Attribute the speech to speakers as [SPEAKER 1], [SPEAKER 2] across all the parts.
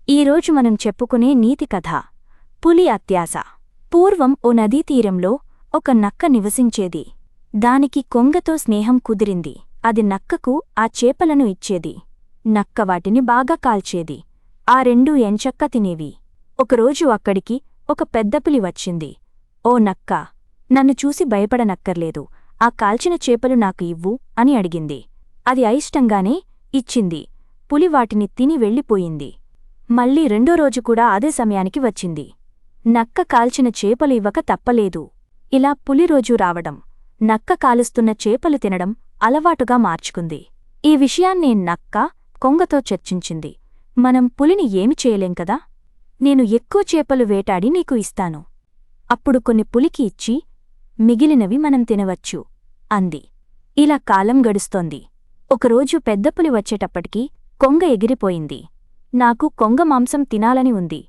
[SPEAKER 1] ఈరోజు మనం చెప్పుకునే నీతి కథ పులి అత్యాశ. పూర్వం ఓ నదీతీరంలో ఒక నక్క నివసించేది. దానికి కొంగతో స్నేహం కుదిరింది. అది నక్కకు ఆ చేపలను ఇచ్చేది. నక్క వాటిని బాగా కాల్చేది. ఆ రెండూ ఎంచక్క తినేవి. ఒకరోజు అక్కడికి ఒక పెద్ద పులి వచ్చింది. ఓ నక్కా, నన్ను చూసి భయపడనక్కర్లేదు, ఆ కాల్చిన చేపలు నాకు ఇవ్వు అని అడిగింది. అది అయిష్టంగానే ఇచ్చింది. పులి వాటిని తిని వెళ్ళిపోయింది. మళ్ళీ రెండో రోజు కూడా అదే సమయానికి వచ్చింది. నక్క కాల్చిన చేపలు ఇవ్వక తప్పలేదు. ఇలా పులి రోజూ రావడం, నక్క కాలుస్తున్న చేపలు తినడం అలవాటుగా మార్చుకుంది. ఈ విషయాన్నే నక్క కొంగతో చర్చించింది. మనం పులిని ఏమి చేయలేం కదా, నేను ఎక్కువ చేపలు వేటాడి నీకు ఇస్తాను. అప్పుడు కొన్ని పులికి ఇచ్చి మిగిలినవి మనం తినవచ్చు అంది. ఇలా కాలం గడుస్తోంది. ఒకరోజు పెద్దపులి వచ్చేటప్పటికి కొంగ ఎగిరిపోయింది. నాకు కొంగ మాంసం తినాలని ఉంది,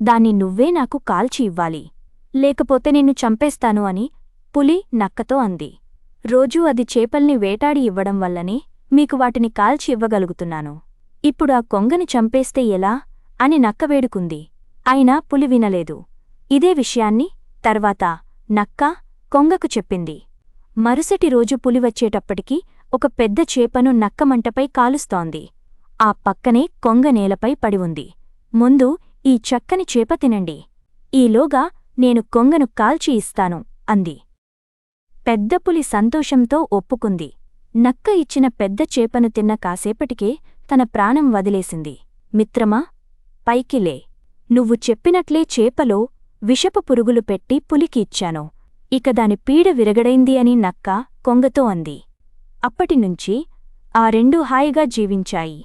[SPEAKER 1] దాన్ని నువ్వే నాకు కాల్చి ఇవ్వాలి, లేకపోతే నిన్ను చంపేస్తాను అని పులి నక్కతో అంది. రోజూ అది చేపల్ని వేటాడి ఇవ్వడం వల్లనే మీకు వాటిని కాల్చి ఇవ్వగలుగుతున్నాను. ఇప్పుడు ఆ కొంగని చంపేస్తే ఎలా అని నక్క వేడుకుంది. అయినా పులి వినలేదు. ఇదే విషయాన్ని తర్వాత నక్క కొంగకు చెప్పింది. మరుసటి రోజు పులి వచ్చేటప్పటికి ఒక పెద్ద చేపను నక్క మంటపై కాలుస్తోంది. ఆ పక్కనే కొంగ నేలపై పడి ఉంది. ముందు ఈ చక్కని చేప తినండి, ఈలోగా నేను కొంగను కాల్చి ఇస్తాను అంది. పెద్దపులి సంతోషంతో ఒప్పుకుంది. నక్క ఇచ్చిన పెద్ద చేపను తిన్న కాసేపటికే తన ప్రాణం వదిలేసింది. మిత్రమా, పైకిలే, నువ్వు చెప్పినట్లే చేపలో విషపు పురుగులు పెట్టి పులికి ఇచ్చాను. ఇక దాని పీడ విరగడైంది అని నక్క కొంగతో అంది. అప్పటినుంచి ఆ రెండూ హాయిగా జీవించాయి.